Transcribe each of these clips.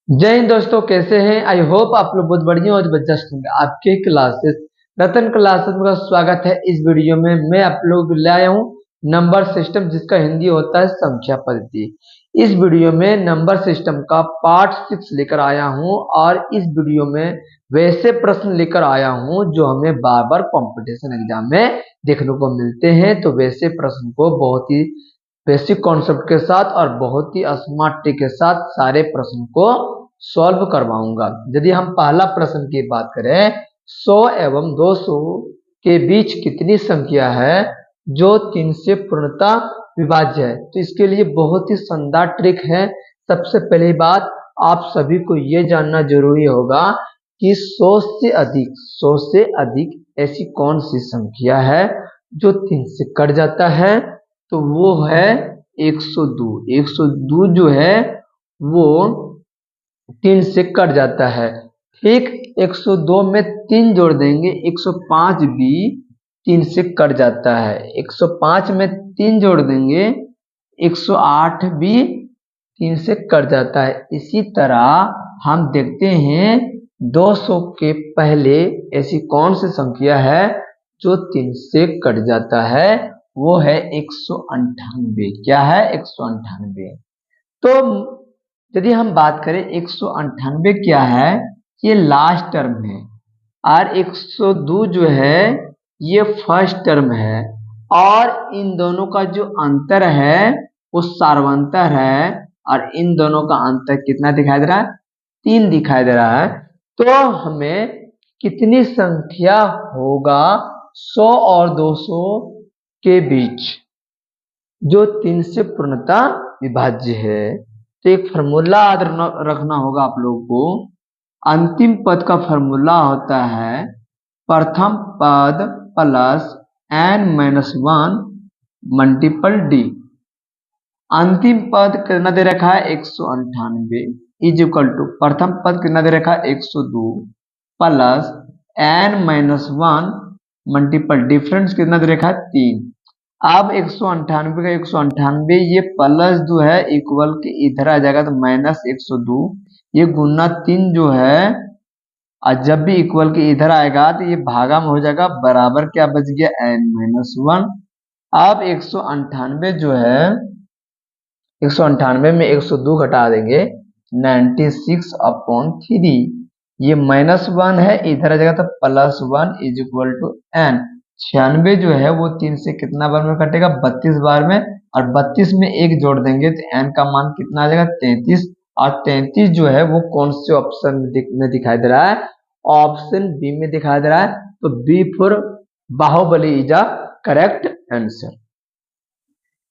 जय हिंद दोस्तों, कैसे हैं? आई होप आप लोग बहुत बढ़िया और जबरदस्त होंगे। आपके क्लासेस रतन क्लासेस में स्वागत है। इस वीडियो में मैं आप लोग ले आया हूँ नंबर सिस्टम, जिसका हिंदी होता है संख्या पद्धति। इस वीडियो में नंबर सिस्टम का पार्ट 6 लेकर आया हूँ और इस वीडियो में वैसे प्रश्न लेकर आया हूँ जो हमें बार बार कंपटीशन एग्जाम में देखने को मिलते हैं। तो वैसे प्रश्न को बहुत ही बेसिक कॉन्सेप्ट के साथ और बहुत ही स्मार्ट ट्रिक के साथ सारे प्रश्न को सॉल्व करवाऊंगा। यदि हम पहला प्रश्न की बात करें, 100 एवं 200 के बीच कितनी संख्या है जो 3 से पूर्णतः विभाज्य है? तो इसके लिए बहुत ही शानदार ट्रिक है। सबसे पहली बात, आप सभी को यह जानना जरूरी होगा कि 100 से अधिक ऐसी कौन सी संख्या है जो 3 से कट जाता है? तो वो है 102। 102 जो है वो 3 से कट जाता है। ठीक, 102 में 3 जोड़ देंगे, 105 भी 3 से कट जाता है। 105 में 3 जोड़ देंगे, 108 भी 3 से कट जाता है। इसी तरह हम देखते हैं 200 के पहले ऐसी कौन सी संख्या है जो 3 से कट जाता है? वो है 198। क्या है? 198। तो यदि हम बात करें 198 क्या है, ये लास्ट टर्म है और 102 जो है ये फर्स्ट टर्म है और इन दोनों का जो अंतर है वो सार्वंतर है और इन दोनों का अंतर कितना दिखाई दे रहा है? 3 दिखाई दे रहा है। तो हमें कितनी संख्या होगा 100 और 200 के बीच जो 3 से पूर्णतः विभाज्य है? तो एक फॉर्मूला याद रखना होगा आप लोगों को। अंतिम पद का फॉर्मूला होता है प्रथम पद प्लस n-1 मल्टीपल डी। अंतिम पद कितना दे रखा है? 198 इज इक्वल टू प्रथम पद कितना दे रखा है? 102 प्लस n-1 मल्टीपल डिफरेंस कितना दे रखा है? 3। अब 198 का 198 ये प्लस जो है इक्वल के इधर आ जाएगा तो माइनस 102, ये गुना 3 जो है और जब भी इक्वल के इधर आएगा तो ये भागा में हो जाएगा, बराबर क्या बच गया? n-1। अब 198 जो है 198 में 102 घटा देंगे, 96/3। ये -1 है, इधर आ जाएगा तो +1 इज इक्वल टू n। 96 जो है वो 3 से कितना बार में कटेगा? 32 बार में, और 32 में 1 जोड़ देंगे तो n का मान कितना आ जाएगा? 33। और 33 जो है वो कौन से ऑप्शन में दिखाई दे रहा है? ऑप्शन बी में दिखाई दे रहा है। तो B for Baahubali is a correct answer.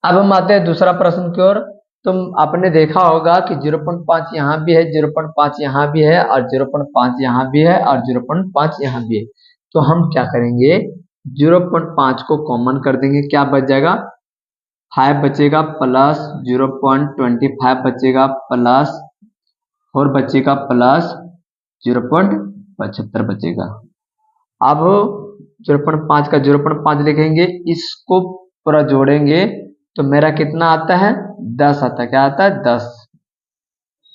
अब हम आते हैं दूसरा प्रश्न की ओर। तुम आपने देखा होगा कि 0.5 यहाँ भी है, 0.5 यहाँ भी है और 0.5 यहाँ भी है और 0.5 यहाँ भी है। तो हम क्या करेंगे? 0.5 को कॉमन कर देंगे, क्या बच जाएगा? 5 बचेगा प्लस 0.25 बचेगा प्लस 4 बचेगा प्लस 0.75 बचेगा। अब 0.5 का 0.5 लिखेंगे, इसको पूरा जोड़ेंगे तो मेरा कितना आता है? 10 आता है। क्या आता है? 10।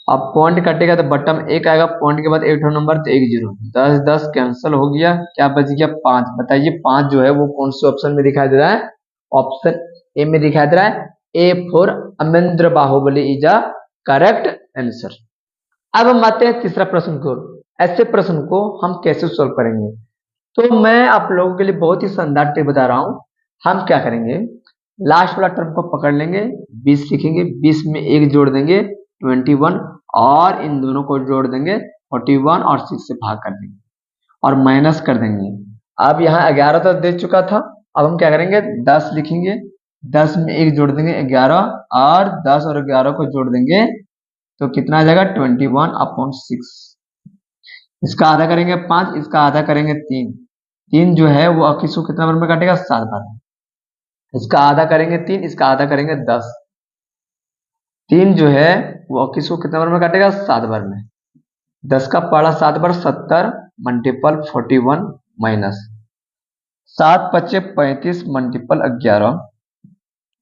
अब पॉइंट कटेगा तो बटन 1 आएगा, पॉइंट के बाद एक नंबर तो 1 0। 10 10 कैंसिल हो गया, क्या बच गया? 5। बताइए 5 जो है वो कौन से ऑप्शन में दिखाई दे रहा है? ऑप्शन ए में दिखाई दे रहा है। A for Amendra Baahubali is a correct answer. अब हम आते हैं तीसरा प्रश्न को। ऐसे प्रश्न को हम कैसे सोल्व करेंगे? तो मैं आप लोगों के लिए बहुत ही शानदार टिप बता रहा हूं। हम क्या करेंगे? लास्ट वाला टर्म को पकड़ लेंगे, 20 लिखेंगे, 20 में 1 जोड़ देंगे 21 और इन दोनों को जोड़ देंगे 41 और 6 से भाग कर देंगे और माइनस कर देंगे। अब यहाँ 11 तो दे चुका था, अब हम क्या करेंगे? 10 लिखेंगे, 10 में 1 जोड़ देंगे 11 और 10 और 11 को जोड़ देंगे तो कितना आ जाएगा? 21/6। इसका आधा करेंगे 5, इसका आधा करेंगे 3। 3 जो है वो किसको कितना बार में काटेगा? 7 बार में। इसका आधा करेंगे 3, इसका आधा करेंगे 10। 3 जो है वो किसको कितना बार में काटेगा? 7 बार में। 10 का पढ़ा 7 बार 70 मल्टीपल 41 माइनस 7 पचे 35 मल्टीपल 11।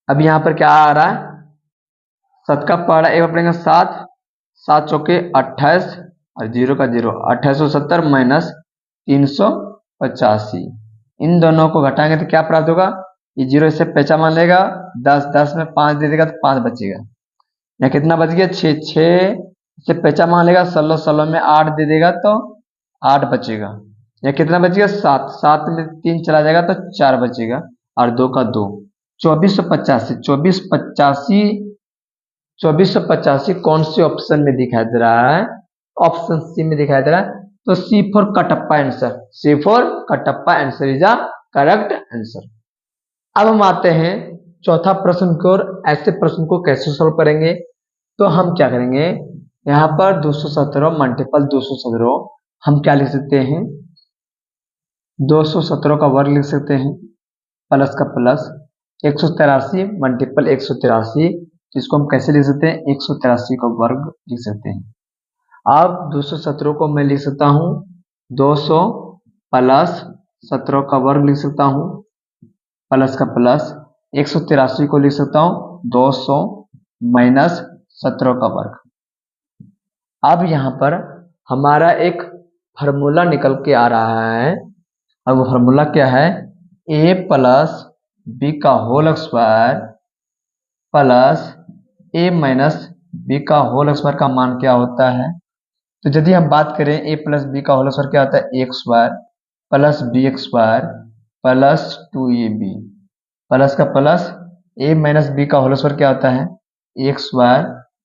अब यहाँ पर क्या आ रहा है? 7 का पढ़ा एक बार पढ़ेंगे 7 7 चौके 28 और 0 का 0, 2870 माइनस 385। इन दोनों को घटाएंगे तो क्या प्राप्त होगा? ये 0 इससे पैचा मान लेगा, 10 10 में 5 दे देगा तो 5 बचेगा। यहाँ कितना बच गया? 6 6 से पैचा मान लेगा, 16 16 में 8 दे देगा तो 8 बचेगा। यहाँ कितना बचेगा? 7 7 में 3 चला जाएगा तो 4 बचेगा, और 2 का 2, 2485। 2485 कौन से ऑप्शन में दिखाई दे रहा है? ऑप्शन सी में दिखाई दे रहा है। तो C for Kattappa answer, C for Kattappa answer is a correct answer. अब हम आते हैं चौथा प्रश्न की ओर। ऐसे प्रश्न को कैसे सॉल्व करेंगे? तो हम क्या करेंगे, यहाँ पर 217 मल्टीपल 217 हम क्या लिख सकते हैं? 217 का वर्ग लिख सकते हैं, प्लस का प्लस 183 मल्टीपल 183, इसको हम कैसे लिख सकते हैं? 183 का वर्ग लिख सकते हैं। अब 217 को मैं लिख सकता हूँ 200 प्लस 17 का वर्ग लिख सकता हूँ, प्लस का प्लस 183 को लिख सकता हूँ 200 माइनस 17 का वर्ग। अब यहाँ पर हमारा एक फार्मूला निकल के आ रहा है। अब वो फार्मूला क्या है? a प्लस बी का whole square plus a minus B का होल स्क्वायर का मान क्या होता है? तो यदि हम बात करें a प्लस बी का होल स्क्वायर क्या होता है? a square plus B square plus 2ab, plus का प्लस a माइनस बी का होल स्क्वायर क्या होता है? a square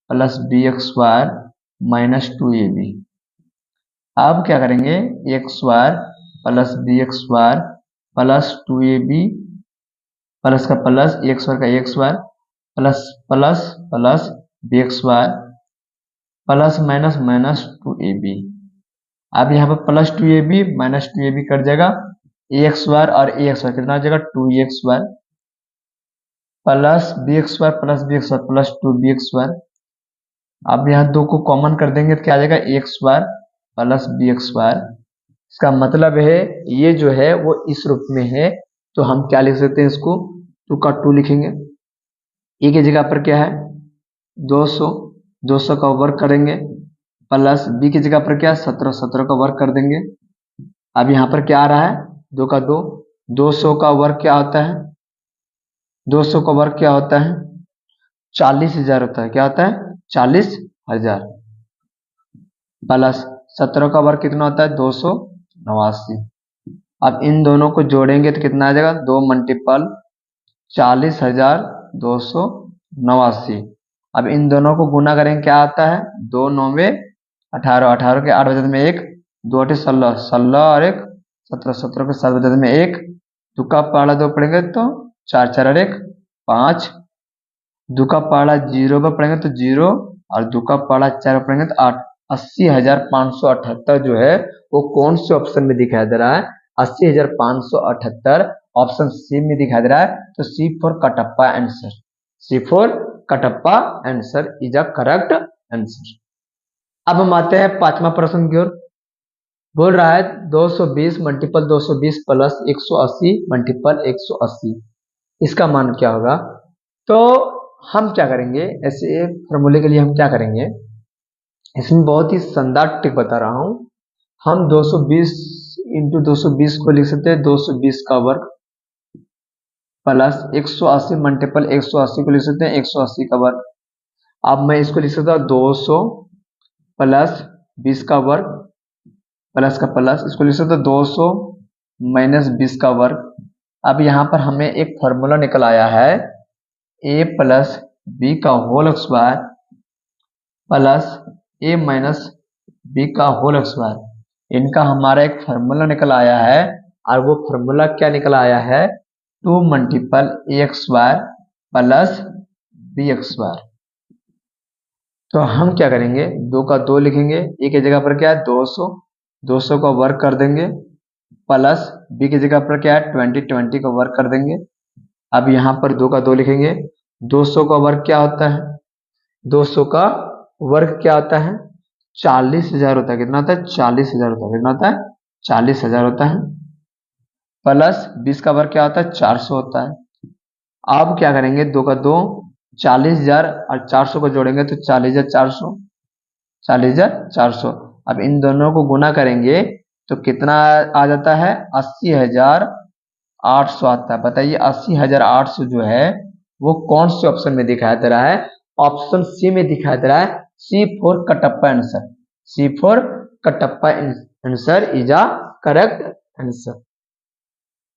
plus B square minus 2ab। अब क्या करेंगे? a square plus B square plus 2ab, plus का प्लस a स्क्वायर का a square plus plus plus B square plus minus minus 2ab। अब यहाँ पर plus 2ab minus 2ab cut जाएगा, a square और a स्क्वायर कितना हो जाएगा? 2a square plus B square plus B square plus 2b square. अब यहाँ दो को कॉमन कर देंगे तो क्या आ जाएगा? a square plus B square. इसका मतलब है ये जो है वो इस रूप में है, तो हम क्या लिख सकते हैं? इसको 2 का 2 लिखेंगे। ए की जगह पर क्या है? 200, 200 का वर्ग करेंगे, प्लस बी की जगह पर क्या है? 17, 17 का वर्ग कर देंगे। अब यहाँ पर क्या आ रहा है? 2 का 2, 200 का वर्ग क्या होता है? 200 का वर्ग क्या होता है? 40,000 होता है। क्या होता है? 40,000 प्लस 17 का वर्ग कितना होता है? 289। अब इन दोनों को जोड़ेंगे तो कितना आ जाएगा? 2 मल्टीपल 40,289। अब इन दोनों को गुना करेंगे क्या आता है? 2 9 18, 18 के 8 बजे में 1, 2 8 16, 16 और 1 17, 17 के 7 बजे में 1, 2 का पहाड़ा 2 पढ़ेंगे तो 4 4 और 1 5, 2 का पहाड़ा 0 पर पढ़ेंगे तो 0, और 2 का पहाड़ा 4 पर पढ़ेंगे तो 8। 80,578 जो है वो कौन से ऑप्शन में दिखाई दे रहा है? 80,578 ऑप्शन सी में दिखाई दे रहा है। तो C for Kattappa answer, C for Kattappa answer is a correct answer. अब हम आते हैं पांचवा प्रश्न की ओर। बोल रहा है 220 मल्टीपल 220 प्लस 180 मल्टीपल 180, इसका मान क्या होगा? तो हम क्या करेंगे, ऐसे फॉर्मूले के लिए हम क्या करेंगे, इसमें बहुत ही शानदार ट्रिक बता रहा हूं। हम 220 इंटू 220 को लिख सकते हैं 220 का वर्ग प्लस 180 मल्टीपल 180 को लिख सकते हैं 180 का वर्ग। अब मैं इसको लिख सकता हूँ 200 प्लस 20 का वर्ग प्लस का प्लस, इसको लिख सकते हैं 200 माइनस 20 का वर्ग। अब यहाँ पर हमें एक फॉर्मूला निकल आया है a प्लस बी का whole square plus a minus B का होल स्क्वायर। इनका हमारा एक फार्मूला निकल आया है, और वो फार्मूला क्या निकल आया है? 2 मल्टीपल ए स्क्वायर प्लस बी स्क्वायर। तो हम क्या करेंगे? 2 का 2 लिखेंगे, ए की जगह पर क्या है? 200, 200 का वर्ग कर देंगे, प्लस बी की जगह पर क्या है? 20, 20 का वर्ग कर देंगे। अब यहाँ पर 2 का 2 लिखेंगे, 200 का वर्ग क्या होता है? 200 का वर्ग क्या होता है? 40,000 होता है। कितना होता है? 40,000 होता है। कितना होता है? 40,000 होता है। प्लस 20 का वर्ग क्या होता है? 400 होता है। अब क्या करेंगे? 2 का 2, 40,000 और 400 को जोड़ेंगे तो 40,400 40,400। अब इन दोनों को गुना करेंगे तो कितना आ जाता है, 80,800 आता है। बताइए 80,800 जो है वो कौन से ऑप्शन में दिखाई दे रहा है? ऑप्शन सी में दिखाई दे रहा है। C for Kattappa answer, C for Kattappa answer is a correct answer.